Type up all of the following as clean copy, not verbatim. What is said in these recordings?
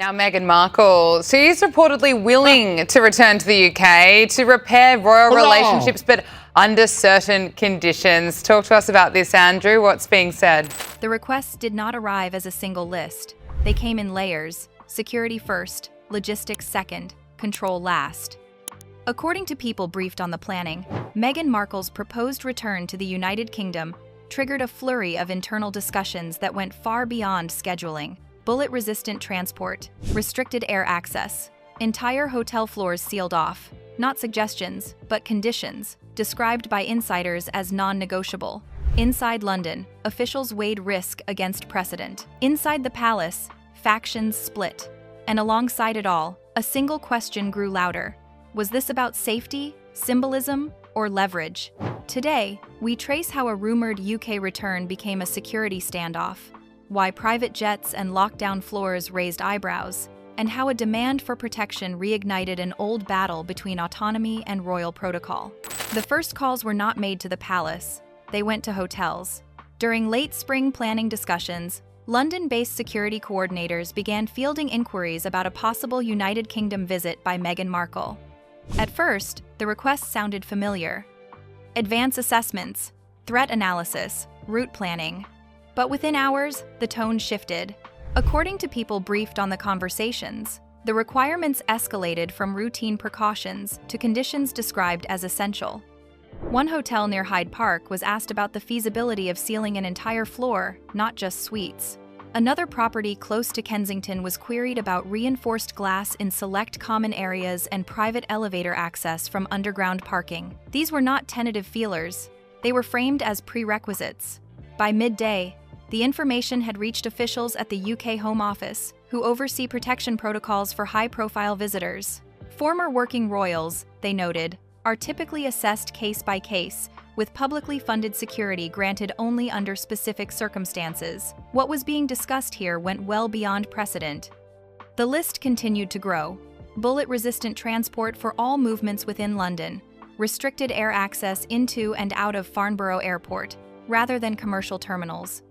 Now, Meghan Markle, she's reportedly willing to return to the UK to repair royal relationships, but under certain conditions. Talk to us about this, Andrew. What's being said? The requests did not arrive as a single list. They came in layers: security first, logistics second, control last. According to people briefed on the planning, Meghan Markle's proposed return to the United Kingdom triggered a flurry of internal discussions that went far beyond scheduling. Bullet-resistant transport, restricted air access, entire hotel floors sealed off, not suggestions, but conditions, described by insiders as non-negotiable. Inside London, officials weighed risk against precedent. Inside the palace, factions split. And alongside it all, a single question grew louder. Was this about safety, symbolism, or leverage? Today, we trace how a rumored UK return became a security standoff, why private jets and lockdown floors raised eyebrows, and how a demand for protection reignited an old battle between autonomy and royal protocol. The first calls were not made to the palace. They went to hotels. During late spring planning discussions, London-based security coordinators began fielding inquiries about a possible United Kingdom visit by Meghan Markle. At first, the requests sounded familiar: advance assessments, threat analysis, route planning. But within hours, the tone shifted. According to people briefed on the conversations, the requirements escalated from routine precautions to conditions described as essential. One hotel near Hyde Park was asked about the feasibility of sealing an entire floor, not just suites. Another property close to Kensington was queried about reinforced glass in select common areas and private elevator access from underground parking. These were not tentative feelers. They were framed as prerequisites. By midday, the information had reached officials at the UK Home Office, who oversee protection protocols for high-profile visitors. Former working royals, they noted, are typically assessed case by case, with publicly funded security granted only under specific circumstances. What was being discussed here went well beyond precedent. The list continued to grow: bullet-resistant transport for all movements within London, restricted air access into and out of Farnborough Airport, rather than commercial terminals,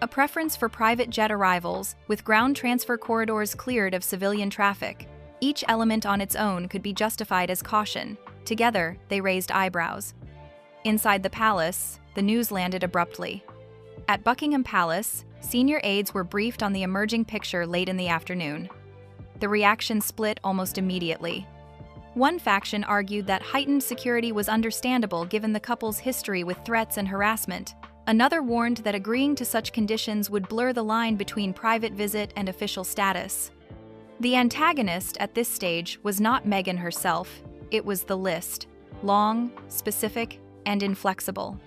a preference for private jet arrivals, with ground transfer corridors cleared of civilian traffic. Each element on its own could be justified as caution. Together, they raised eyebrows. Inside the palace, the news landed abruptly. At Buckingham Palace, senior aides were briefed on the emerging picture late in the afternoon. The reaction split almost immediately. One faction argued that heightened security was understandable given the couple's history with threats and harassment. Another warned that agreeing to such conditions would blur the line between private visit and official status. The antagonist at this stage was not Meghan herself, it was the list: long, specific, and inflexible.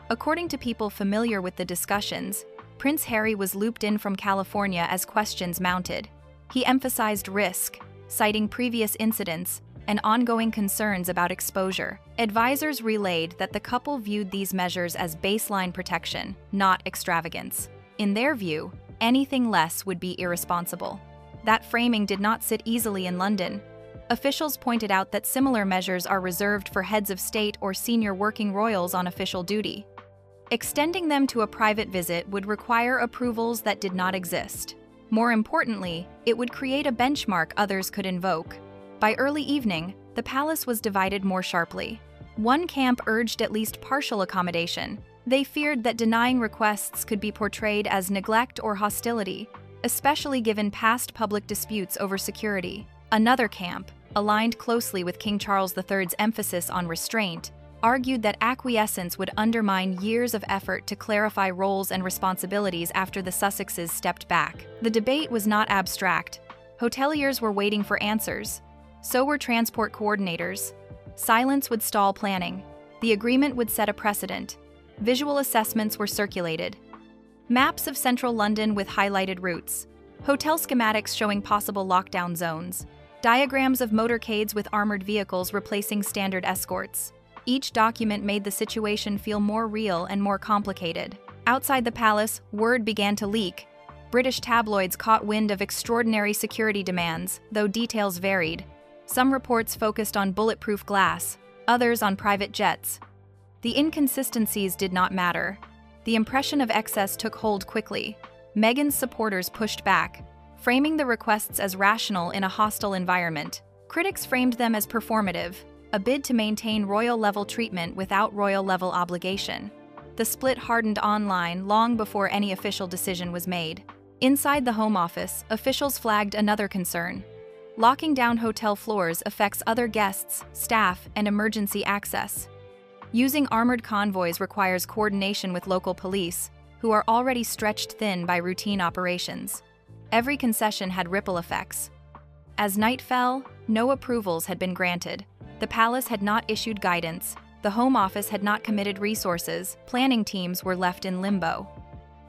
According to people familiar with the discussions, Prince Harry was looped in from California as questions mounted. He emphasized risk, citing previous incidents and ongoing concerns about exposure. Advisors relayed that the couple viewed these measures as baseline protection, not extravagance. In their view, anything less would be irresponsible. That framing did not sit easily in London. Officials pointed out that similar measures are reserved for heads of state or senior working royals on official duty. Extending them to a private visit would require approvals that did not exist. More importantly, it would create a benchmark others could invoke. By early evening, the palace was divided more sharply. One camp urged at least partial accommodation. They feared that denying requests could be portrayed as neglect or hostility, especially given past public disputes over security. Another camp, aligned closely with King Charles III's emphasis on restraint, argued that acquiescence would undermine years of effort to clarify roles and responsibilities after the Sussexes stepped back. The debate was not abstract. Hoteliers were waiting for answers. So were transport coordinators. Silence would stall planning. The agreement would set a precedent. Visual assessments were circulated. Maps of central London with highlighted routes. Hotel schematics showing possible lockdown zones. Diagrams of motorcades with armored vehicles replacing standard escorts. Each document made the situation feel more real and more complicated. Outside the palace, word began to leak. British tabloids caught wind of extraordinary security demands, though details varied. Some reports focused on bulletproof glass, others on private jets. The inconsistencies did not matter. The impression of excess took hold quickly. Meghan's supporters pushed back. framing the requests as rational in a hostile environment. Critics framed them as performative, a bid to maintain royal-level treatment without royal-level obligation. The split hardened online long before any official decision was made. Inside the Home Office, officials flagged another concern. Locking down hotel floors affects other guests, staff, and emergency access. Using armored convoys requires coordination with local police, who are already stretched thin by routine operations. Every concession had ripple effects. As night fell, no approvals had been granted. The palace had not issued guidance. The Home Office had not committed resources. Planning teams were left in limbo.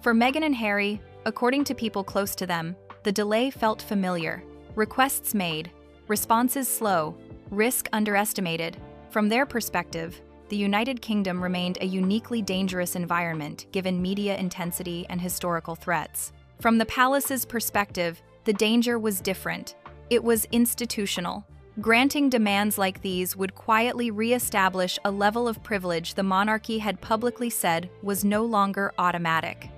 For Meghan and Harry, according to people close to them, the delay felt familiar. Requests made, responses slow, risk underestimated. From their perspective, the United Kingdom remained a uniquely dangerous environment given media intensity and historical threats. From the palace's perspective, the danger was different. It was institutional. Granting demands like these would quietly re-establish a level of privilege the monarchy had publicly said was no longer automatic.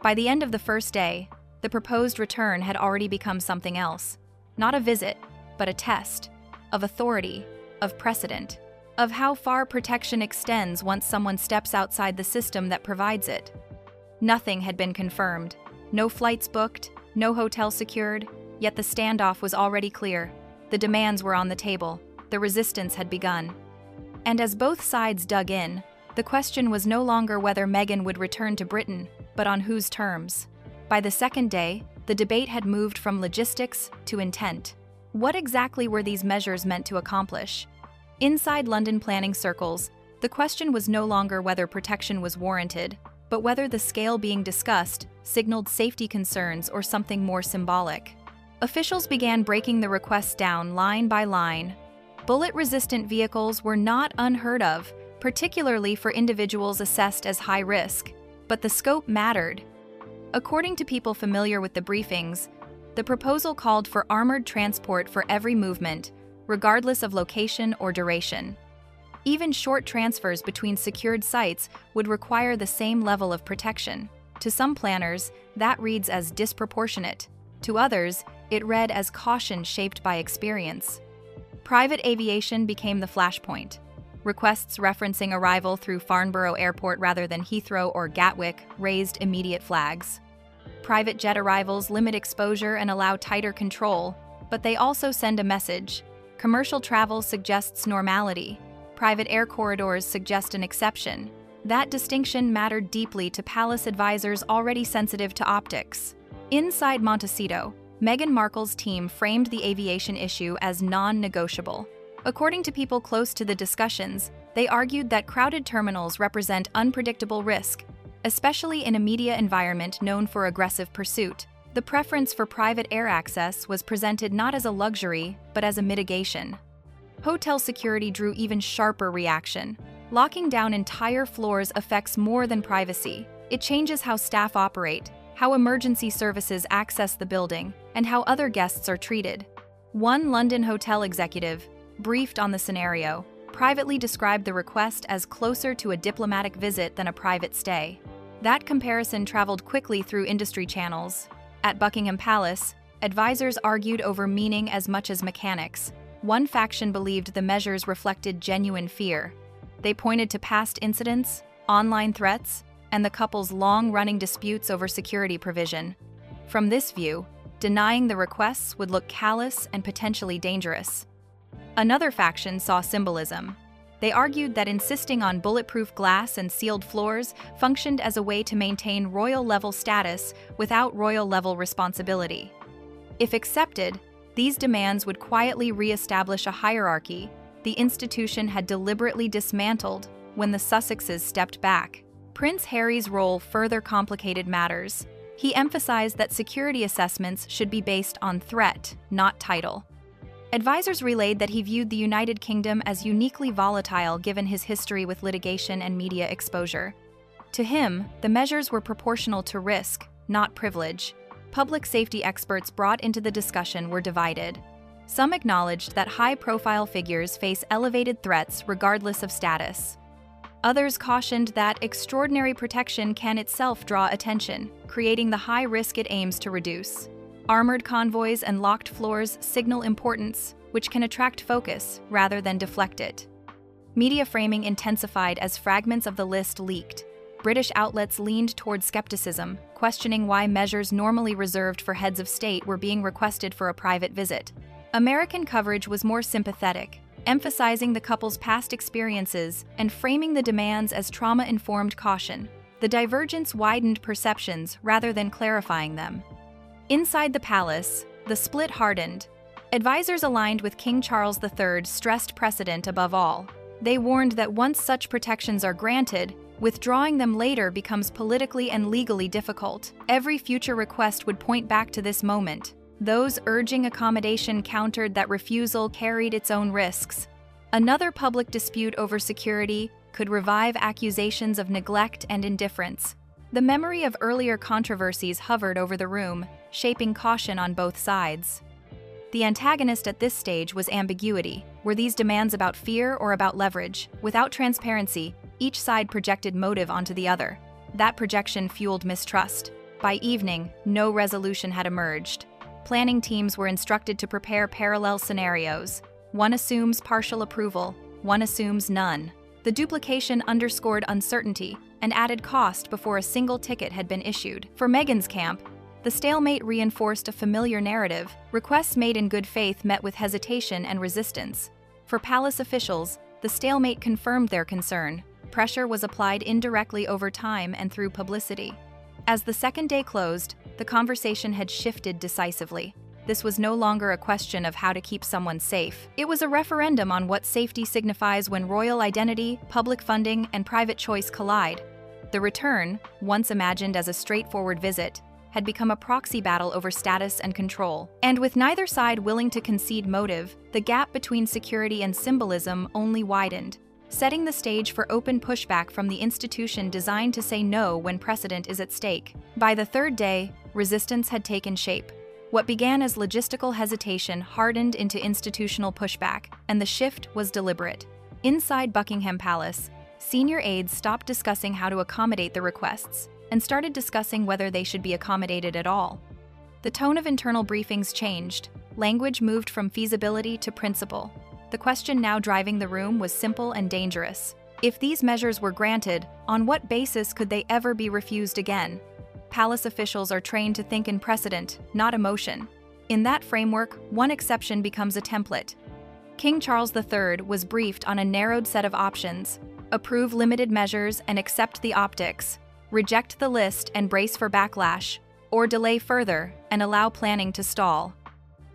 By the end of the first day, the proposed return had already become something else. Not a visit, but a test. Of authority, of precedent, of how far protection extends once someone steps outside the system that provides it. Nothing had been confirmed. No flights booked, no hotel secured, yet the standoff was already clear. The demands were on the table. The resistance had begun. And as both sides dug in, the question was no longer whether Meghan would return to Britain, but on whose terms. By the second day, the debate had moved from logistics to intent. What exactly were these measures meant to accomplish? Inside London planning circles, the question was no longer whether protection was warranted, but whether the scale being discussed signaled safety concerns or something more symbolic. Officials began breaking the requests down line by line. Bullet-resistant vehicles were not unheard of, particularly for individuals assessed as high risk, but the scope mattered. According to people familiar with the briefings, the proposal called for armored transport for every movement, regardless of location or duration. Even short transfers between secured sites would require the same level of protection. To some planners, that reads as disproportionate. To others, it read as caution shaped by experience. Private aviation became the flashpoint. Requests referencing arrival through Farnborough Airport rather than Heathrow or Gatwick raised immediate flags. Private jet arrivals limit exposure and allow tighter control, but they also send a message. Commercial travel suggests normality. Private air corridors suggest an exception. That distinction mattered deeply to palace advisors already sensitive to optics. Inside Montecito, Meghan Markle's team framed the aviation issue as non-negotiable. According to people close to the discussions, they argued that crowded terminals represent unpredictable risk, especially in a media environment known for aggressive pursuit. The preference for private air access was presented not as a luxury, but as a mitigation. Hotel security drew even sharper reaction. Locking down entire floors affects more than privacy. It changes how staff operate, how emergency services access the building, and how other guests are treated. One London hotel executive, briefed on the scenario, privately described the request as closer to a diplomatic visit than a private stay. That comparison traveled quickly through industry channels. At Buckingham Palace, advisors argued over meaning as much as mechanics. One faction believed the measures reflected genuine fear. They pointed to past incidents, online threats, and the couple's long-running disputes over security provision. From this view, denying the requests would look callous and potentially dangerous. Another faction saw symbolism. They argued that insisting on bulletproof glass and sealed floors functioned as a way to maintain royal-level status without royal-level responsibility. If accepted, these demands would quietly re-establish a hierarchy the institution had deliberately dismantled when the Sussexes stepped back. Prince Harry's role further complicated matters. He emphasized that security assessments should be based on threat, not title. Advisors relayed that he viewed the United Kingdom as uniquely volatile given his history with litigation and media exposure. To him, the measures were proportional to risk, not privilege. Public safety experts brought into the discussion were divided. Some acknowledged that high-profile figures face elevated threats regardless of status. Others cautioned that extraordinary protection can itself draw attention, creating the high risk it aims to reduce. Armored convoys and locked floors signal importance, which can attract focus rather than deflect it. Media framing intensified as fragments of the list leaked. British outlets leaned toward skepticism, questioning why measures normally reserved for heads of state were being requested for a private visit. American coverage was more sympathetic, emphasizing the couple's past experiences and framing the demands as trauma-informed caution. The divergence widened perceptions rather than clarifying them. Inside the palace, the split hardened. Advisors aligned with King Charles III stressed precedent above all. They warned that once such protections are granted, withdrawing them later becomes politically and legally difficult. Every future request would point back to this moment. Those urging accommodation countered that refusal carried its own risks. Another public dispute over security could revive accusations of neglect and indifference. The memory of earlier controversies hovered over the room, shaping caution on both sides. The antagonist at this stage was ambiguity. Were these demands about fear or about leverage? Without transparency, each side projected motive onto the other. That projection fueled mistrust. By evening, no resolution had emerged. Planning teams were instructed to prepare parallel scenarios. One assumes partial approval, one assumes none. The duplication underscored uncertainty and added cost before a single ticket had been issued. For Meghan's camp, the stalemate reinforced a familiar narrative. Requests made in good faith met with hesitation and resistance. For palace officials, the stalemate confirmed their concern. Pressure was applied indirectly over time and through publicity. As the second day closed, the conversation had shifted decisively. This was no longer a question of how to keep someone safe. It was a referendum on what safety signifies when royal identity, public funding, and private choice collide. The return, once imagined as a straightforward visit, had become a proxy battle over status and control. And with neither side willing to concede motive, the gap between security and symbolism only widened, setting the stage for open pushback from the institution designed to say no when precedent is at stake. By the third day, resistance had taken shape. What began as logistical hesitation hardened into institutional pushback, and the shift was deliberate. Inside Buckingham Palace, senior aides stopped discussing how to accommodate the requests and started discussing whether they should be accommodated at all. The tone of internal briefings changed. Language moved from feasibility to principle. The question now driving the room was simple and dangerous. If these measures were granted, on what basis could they ever be refused again? Palace officials are trained to think in precedent, not emotion. In that framework, one exception becomes a template. King Charles III was briefed on a narrowed set of options: approve limited measures and accept the optics, reject the list and brace for backlash, or delay further and allow planning to stall.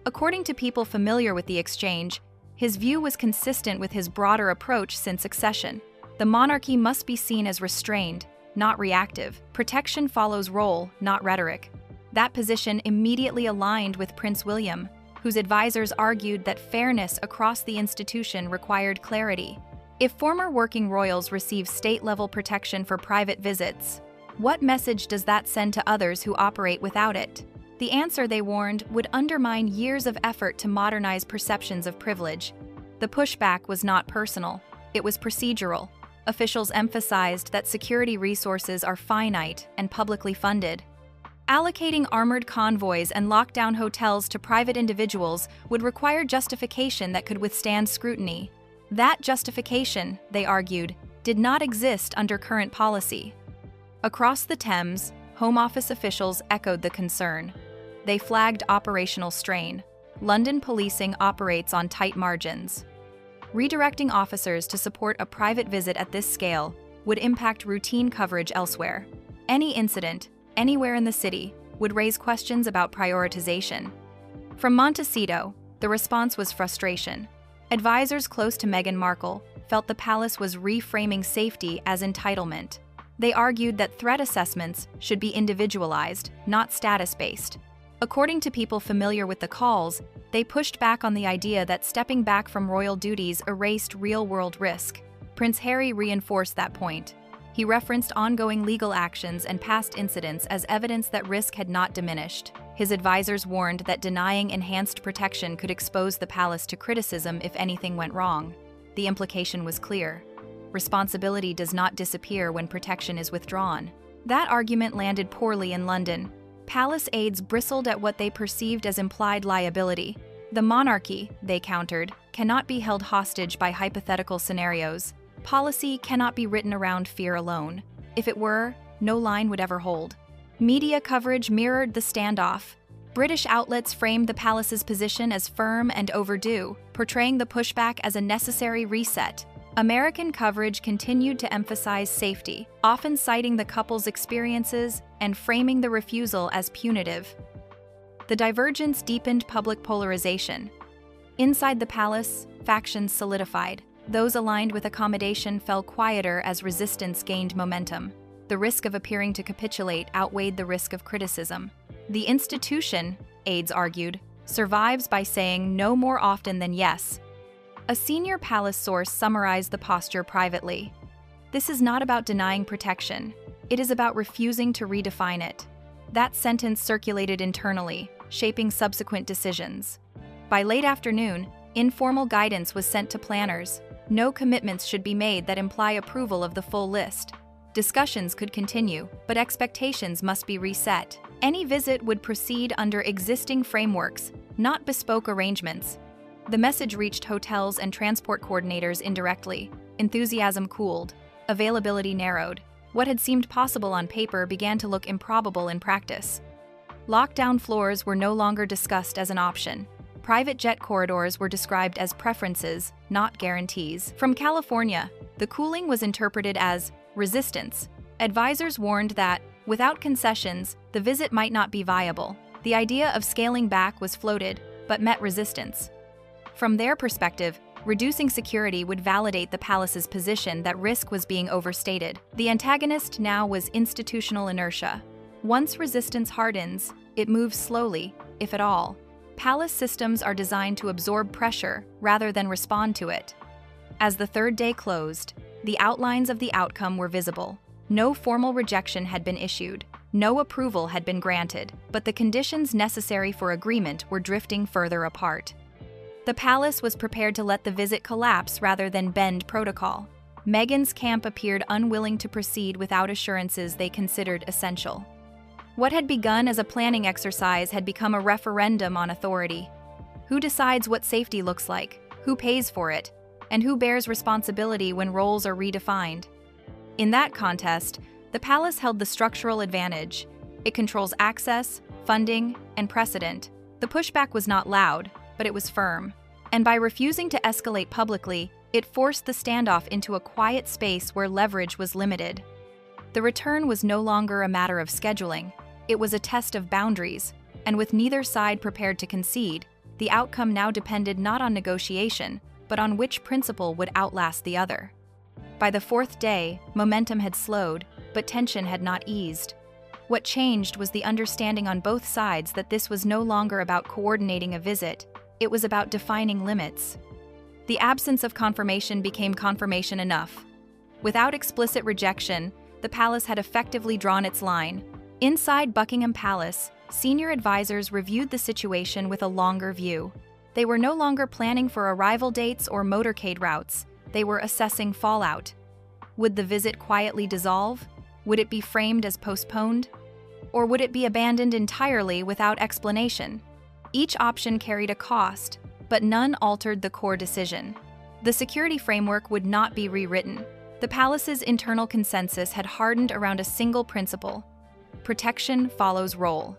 According to people familiar with the exchange, his view was consistent with his broader approach since accession. The monarchy must be seen as restrained, not reactive. Protection follows role, not rhetoric. That position immediately aligned with Prince William, whose advisors argued that fairness across the institution required clarity. If former working royals receive state-level protection for private visits, what message does that send to others who operate without it? The answer, they warned, would undermine years of effort to modernize perceptions of privilege. The pushback was not personal, it was procedural. Officials emphasized that security resources are finite and publicly funded. Allocating armored convoys and lockdown hotels to private individuals would require justification that could withstand scrutiny. That justification, they argued, did not exist under current policy. Across the Thames, Home Office officials echoed the concern. They flagged operational strain. London policing operates on tight margins. Redirecting officers to support a private visit at this scale would impact routine coverage elsewhere. Any incident, anywhere in the city, would raise questions about prioritization. From Montecito, the response was frustration. Advisors close to Meghan Markle felt the palace was reframing safety as entitlement. They argued that threat assessments should be individualized, not status-based. According to people familiar with the calls, they pushed back on the idea that stepping back from royal duties erased real-world risk. Prince Harry reinforced that point. He referenced ongoing legal actions and past incidents as evidence that risk had not diminished. His advisors warned that denying enhanced protection could expose the palace to criticism if anything went wrong. The implication was clear. Responsibility does not disappear when protection is withdrawn. That argument landed poorly in London. Palace aides bristled at what they perceived as implied liability. The monarchy, they countered, cannot be held hostage by hypothetical scenarios. Policy cannot be written around fear alone. If it were, no line would ever hold. Media coverage mirrored the standoff. British outlets framed the palace's position as firm and overdue, portraying the pushback as a necessary reset. American coverage continued to emphasize safety, often citing the couple's experiences and framing the refusal as punitive. The divergence deepened public polarization. Inside the palace, factions solidified. Those aligned with accommodation fell quieter as resistance gained momentum. The risk of appearing to capitulate outweighed the risk of criticism. The institution, aides argued, survives by saying no more often than yes. A senior palace source summarized the posture privately. This is not about denying protection. It is about refusing to redefine it. That sentence circulated internally, shaping subsequent decisions. By late afternoon, informal guidance was sent to planners. No commitments should be made that imply approval of the full list. Discussions could continue, but expectations must be reset. Any visit would proceed under existing frameworks, not bespoke arrangements. The message reached hotels and transport coordinators indirectly. Enthusiasm cooled. Availability narrowed. What had seemed possible on paper began to look improbable in practice. Lockdown floors were no longer discussed as an option. Private jet corridors were described as preferences, not guarantees. From California, the cooling was interpreted as resistance. Advisors warned that, without concessions, the visit might not be viable. The idea of scaling back was floated, but met resistance. From their perspective, reducing security would validate the palace's position that risk was being overstated. The antagonist now was institutional inertia. Once resistance hardens, it moves slowly, if at all. Palace systems are designed to absorb pressure rather than respond to it. As the third day closed, the outlines of the outcome were visible. No formal rejection had been issued, no approval had been granted, but the conditions necessary for agreement were drifting further apart. The palace was prepared to let the visit collapse rather than bend protocol. Meghan's camp appeared unwilling to proceed without assurances they considered essential. What had begun as a planning exercise had become a referendum on authority. Who decides what safety looks like? Who pays for it? And who bears responsibility when roles are redefined? In that contest, the palace held the structural advantage. It controls access, funding, and precedent. The pushback was not loud, but it was firm. And by refusing to escalate publicly, it forced the standoff into a quiet space where leverage was limited. The return was no longer a matter of scheduling. It was a test of boundaries, and with neither side prepared to concede, the outcome now depended not on negotiation, but on which principle would outlast the other. By the fourth day, momentum had slowed, but tension had not eased. What changed was the understanding on both sides that this was no longer about coordinating a visit, it was about defining limits. The absence of confirmation became confirmation enough. Without explicit rejection, the palace had effectively drawn its line. Inside Buckingham Palace, senior advisors reviewed the situation with a longer view. They were no longer planning for arrival dates or motorcade routes. They were assessing fallout. Would the visit quietly dissolve? Would it be framed as postponed? Or would it be abandoned entirely without explanation? Each option carried a cost, but none altered the core decision. The security framework would not be rewritten. The palace's internal consensus had hardened around a single principle: protection follows role.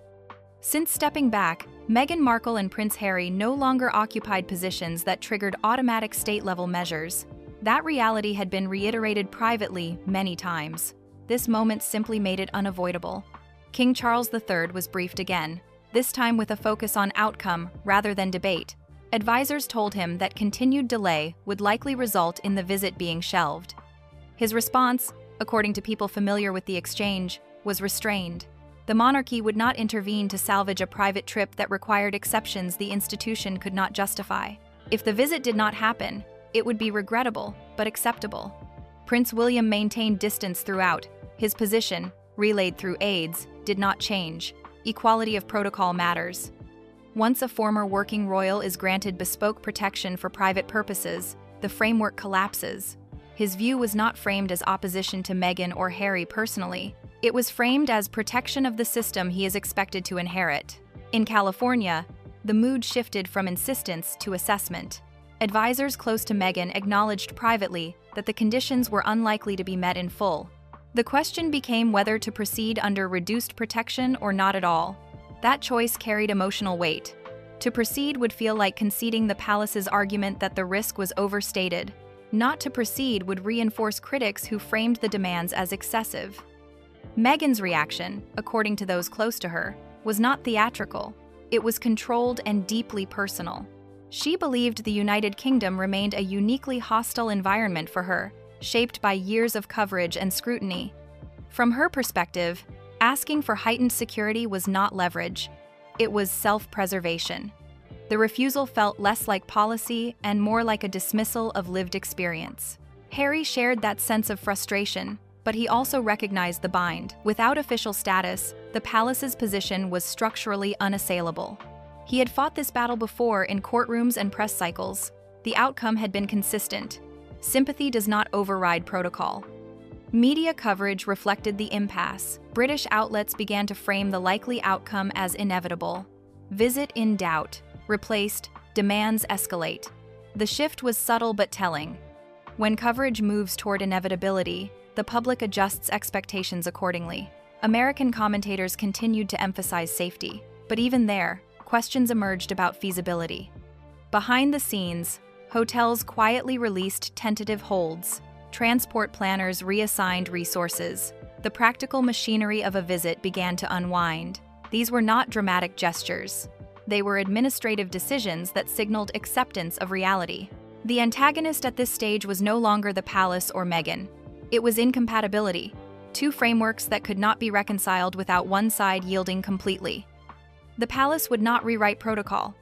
Since stepping back, Meghan Markle and Prince Harry no longer occupied positions that triggered automatic state-level measures. That reality had been reiterated privately many times. This moment simply made it unavoidable. King Charles III was briefed again, this time with a focus on outcome rather than debate. Advisors told him that continued delay would likely result in the visit being shelved. His response, according to people familiar with the exchange, was restrained. The monarchy would not intervene to salvage a private trip that required exceptions the institution could not justify. If the visit did not happen, it would be regrettable, but acceptable. Prince William maintained distance throughout. His position, relayed through aides, did not change. Equality of protocol matters. Once a former working royal is granted bespoke protection for private purposes, the framework collapses. His view was not framed as opposition to Meghan or Harry personally. It was framed as protection of the system he is expected to inherit. In California, the mood shifted from insistence to assessment. Advisors close to Meghan acknowledged privately that the conditions were unlikely to be met in full. The question became whether to proceed under reduced protection or not at all. That choice carried emotional weight. To proceed would feel like conceding the palace's argument that the risk was overstated. Not to proceed would reinforce critics who framed the demands as excessive. Meghan's reaction, according to those close to her, was not theatrical. It was controlled and deeply personal. She believed the United Kingdom remained a uniquely hostile environment for her, shaped by years of coverage and scrutiny. From her perspective, asking for heightened security was not leverage. It was self-preservation. The refusal felt less like policy and more like a dismissal of lived experience. Harry shared that sense of frustration, but he also recognized the bind. Without official status, the palace's position was structurally unassailable. He had fought this battle before in courtrooms and press cycles. The outcome had been consistent. Sympathy does not override protocol. Media coverage reflected the impasse. British outlets began to frame the likely outcome as inevitable. Visit in doubt, replaced, demands escalate. The shift was subtle but telling. When coverage moves toward inevitability, the public adjusts expectations accordingly. American commentators continued to emphasize safety, but even there, questions emerged about feasibility. Behind the scenes, hotels quietly released tentative holds. Transport planners reassigned resources. The practical machinery of a visit began to unwind. These were not dramatic gestures. They were administrative decisions that signaled acceptance of reality. The antagonist at this stage was no longer the palace or Meghan. It was incompatibility, two frameworks that could not be reconciled without one side yielding completely. The palace would not rewrite protocol.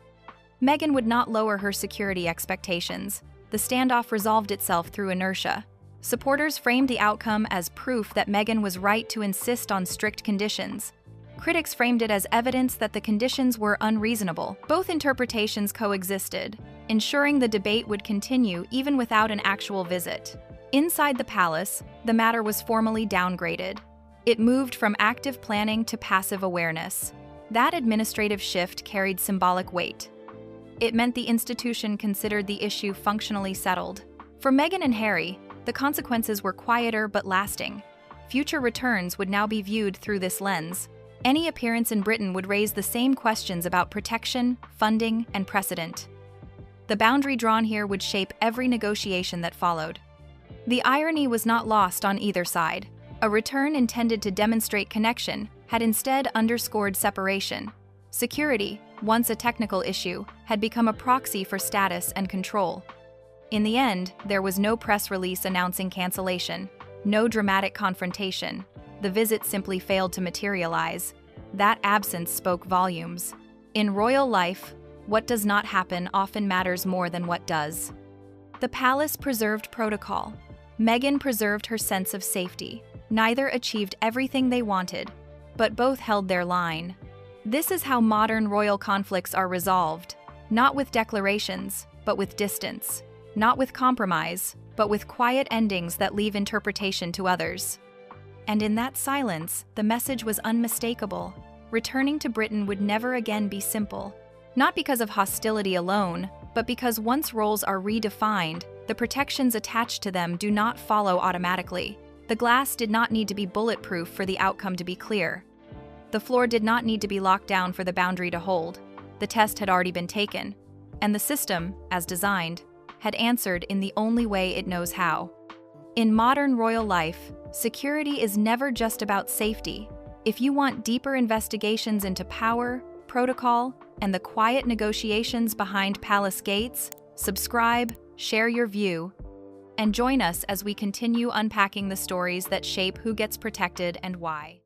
Meghan would not lower her security expectations. The standoff resolved itself through inertia. Supporters framed the outcome as proof that Meghan was right to insist on strict conditions. Critics framed it as evidence that the conditions were unreasonable. Both interpretations coexisted, ensuring the debate would continue even without an actual visit. Inside the palace, the matter was formally downgraded. It moved from active planning to passive awareness. That administrative shift carried symbolic weight. It meant the institution considered the issue functionally settled. For Meghan and Harry, the consequences were quieter but lasting. Future returns would now be viewed through this lens. Any appearance in Britain would raise the same questions about protection, funding, and precedent. The boundary drawn here would shape every negotiation that followed. The irony was not lost on either side. A return intended to demonstrate connection had instead underscored separation. Security, once a technical issue, had become a proxy for status and control. In the end, there was no press release announcing cancellation, no dramatic confrontation. The visit simply failed to materialize. That absence spoke volumes. In royal life, what does not happen often matters more than what does. The palace preserved protocol. Meghan preserved her sense of safety. Neither achieved everything they wanted, but both held their line. This is how modern royal conflicts are resolved, not with declarations, but with distance, not with compromise, but with quiet endings that leave interpretation to others. And in that silence, the message was unmistakable. Returning to Britain would never again be simple, not because of hostility alone, but because once roles are redefined, the protections attached to them do not follow automatically. The glass did not need to be bulletproof for the outcome to be clear. The floor did not need to be locked down for the boundary to hold. The test had already been taken, and the system, as designed, had answered in the only way it knows how. In modern royal life, security is never just about safety. If you want deeper investigations into power, protocol, and the quiet negotiations behind palace gates, subscribe, share your view, and join us as we continue unpacking the stories that shape who gets protected and why.